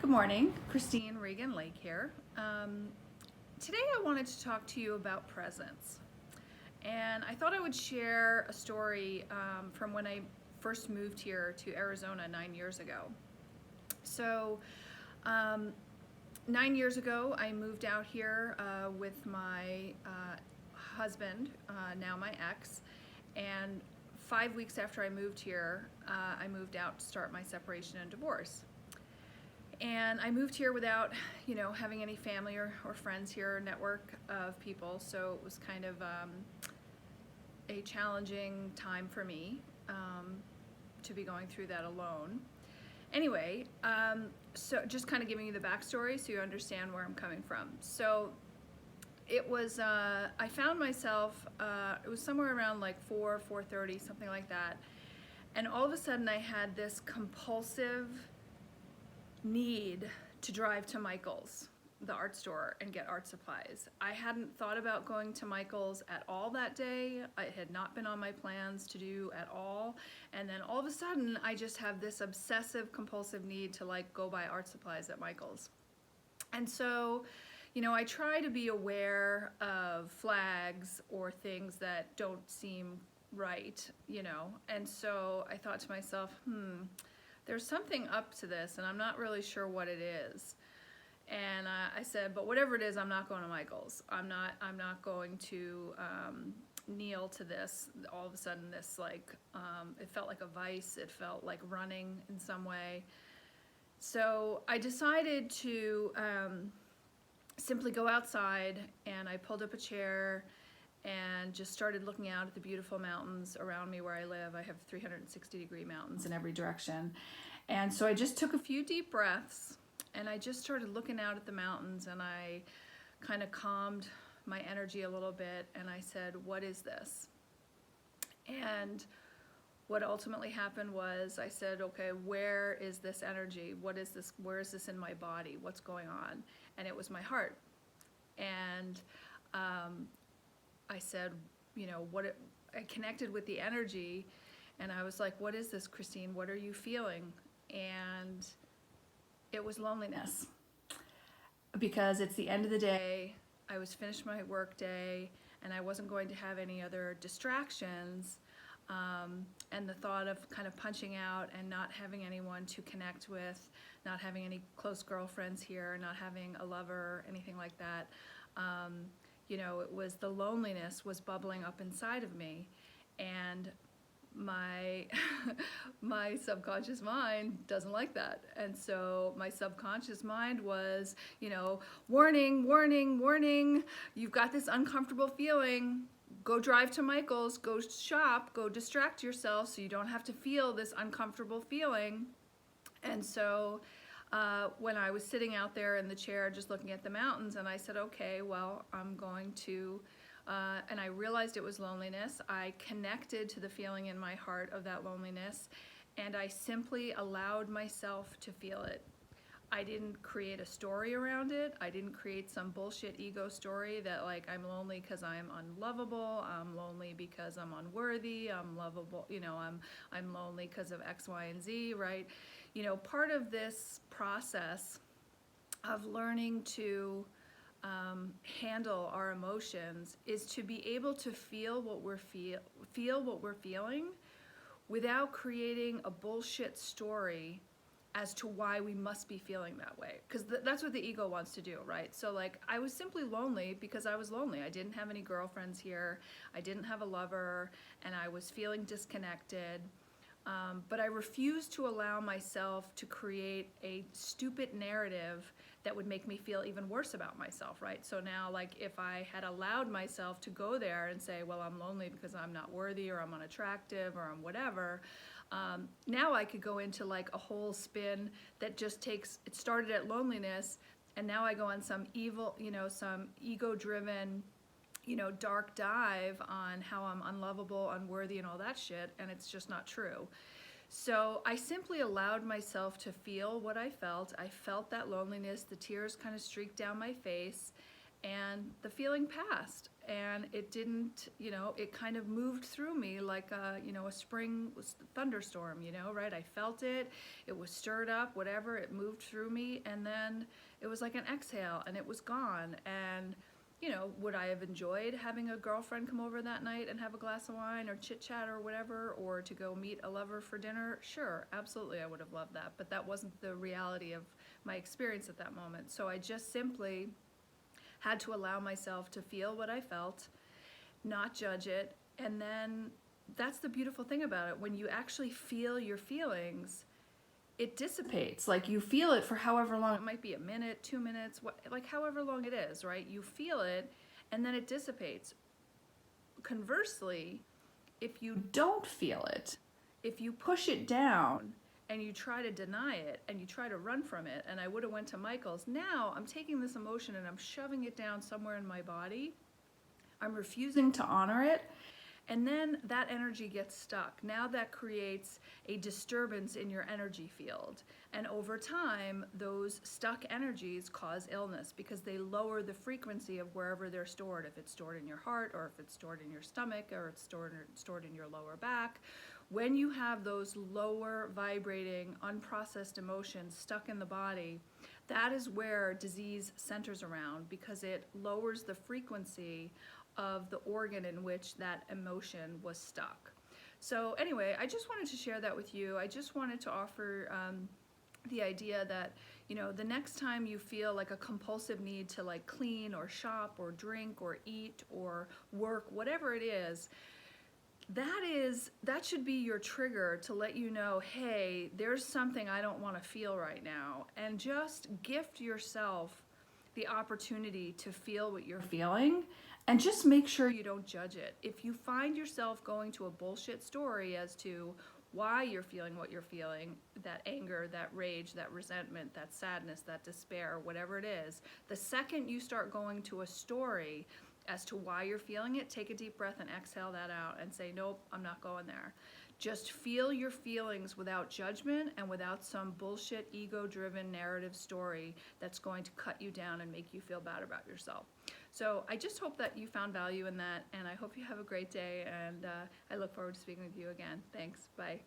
Good morning, Christine Regan Lake here. Today I wanted to talk to you about presence. And I thought I would share a story from when I first moved here to Arizona 9 years ago. So 9 years ago, I moved out here with my husband, now my ex, and 5 weeks after I moved here, I moved out to start my separation and divorce. And I moved here without, having any family or friends here, or network of people. So it was kind of a challenging time for me to be going through that alone. Anyway, so just kind of giving you the backstory so you understand where I'm coming from. So it was, I found myself, it was somewhere around like 4:30, something like that. And all of a sudden I had this compulsive need to drive to Michael's, the art store, and get art supplies. I hadn't thought about going to Michael's at all that day. It had not been on my plans to do at all. And then all of a sudden, I just have this obsessive compulsive need to go buy art supplies at Michael's. And so, I try to be aware of flags or things that don't seem right, And so I thought to myself, there's something up to this, and I'm not really sure what it is. And I said, but whatever it is, I'm not going to Michael's. I'm not going to kneel to this. All of a sudden, this it felt like a vice. It felt like running in some way. So I decided to simply go outside, and I pulled up a chair and just started looking out at the beautiful mountains around me where I live. I have 360-degree mountains in every direction. And so I just took a few deep breaths, and I just started looking out at the mountains, and I kind of calmed my energy a little bit, and I said, what is this? And what ultimately happened was I said, okay, where is this energy? What is this? Where is this in my body? What's going on? And it was my heart. And I said, I connected with the energy, and I was like, what is this, Christine? What are you feeling? And it was loneliness, because it's the end of the day. I was finished my work day, and I wasn't going to have any other distractions. And the thought of kind of punching out and not having anyone to connect with, not having any close girlfriends here, not having a lover, anything like that, it was the loneliness was bubbling up inside of me, and my my subconscious mind doesn't like that. And so my subconscious mind was, warning, warning, warning, you've got this uncomfortable feeling. Go drive to Michael's, go shop, go distract yourself so you don't have to feel this uncomfortable feeling. And so when I was sitting out there in the chair just looking at the mountains, and I said, okay, well, I'm going to, and I realized it was loneliness. I connected to the feeling in my heart of that loneliness, and I simply allowed myself to feel it. I didn't create a story around it. I didn't create some bullshit ego story that I'm lonely because I'm unlovable. I'm lonely because I'm unworthy. I'm lovable. I'm lonely because of X, Y, and Z, right? Part of this process of learning to handle our emotions is to be able to feel what we're feeling without creating a bullshit story as to why we must be feeling that way, because that's what the ego wants to do, right? So I was simply lonely because I was lonely. I didn't have any girlfriends here. I didn't have a lover, and I was feeling disconnected. But I refused to allow myself to create a stupid narrative that would make me feel even worse about myself, right? So now, if I had allowed myself to go there and say, well, I'm lonely because I'm not worthy, or I'm unattractive, or I'm whatever, now I could go into a whole spin that just it started at loneliness, and now I go on some evil, some ego-driven, dark dive on how I'm unlovable, unworthy, and all that shit, and it's just not true. So I simply allowed myself to feel what I felt. I felt that loneliness. The tears kind of streaked down my face, and the feeling passed, and it didn't, it kind of moved through me like a spring thunderstorm, right? I felt it, it was stirred up, whatever, it moved through me, and then it was like an exhale, and it was gone. And would I have enjoyed having a girlfriend come over that night and have a glass of wine or chit chat or whatever, or to go meet a lover for dinner? Sure, absolutely, I would have loved that, but that wasn't the reality of my experience at that moment. So I just simply had to allow myself to feel what I felt, not judge it, and then that's the beautiful thing about it. When you actually feel your feelings, it dissipates. Like, you feel it for however long. It might be a minute, 2 minutes, like however long it is, right? You feel it, and then it dissipates. Conversely, if you don't feel it, if you push it down and you try to deny it and you try to run from it, and I would have went to Michael's, now I'm taking this emotion and I'm shoving it down somewhere in my body. I'm refusing to honor it. And then that energy gets stuck. Now that creates a disturbance in your energy field. And over time, those stuck energies cause illness because they lower the frequency of wherever they're stored. If it's stored in your heart, or if it's stored in your stomach, or it's stored in your lower back. When you have those lower vibrating, unprocessed emotions stuck in the body, that is where disease centers around, because it lowers the frequency of the organ in which that emotion was stuck. So anyway, I just wanted to share that with you. I just wanted to offer the idea that, the next time you feel like a compulsive need to like clean or shop or drink or eat or work, whatever it is, that should be your trigger to let you know, hey, there's something I don't want to feel right now. And just gift yourself the opportunity to feel what you're feeling, and just make sure you don't judge it. If you find yourself going to a bullshit story as to why you're feeling what you're feeling, that anger, that rage, that resentment, that sadness, that despair, whatever it is, the second you start going to a story as to why you're feeling it, take a deep breath and exhale that out and say, nope, I'm not going there. Just feel your feelings without judgment and without some bullshit ego-driven narrative story that's going to cut you down and make you feel bad about yourself. So I just hope that you found value in that, and I hope you have a great day, and I look forward to speaking with you again. Thanks. Bye.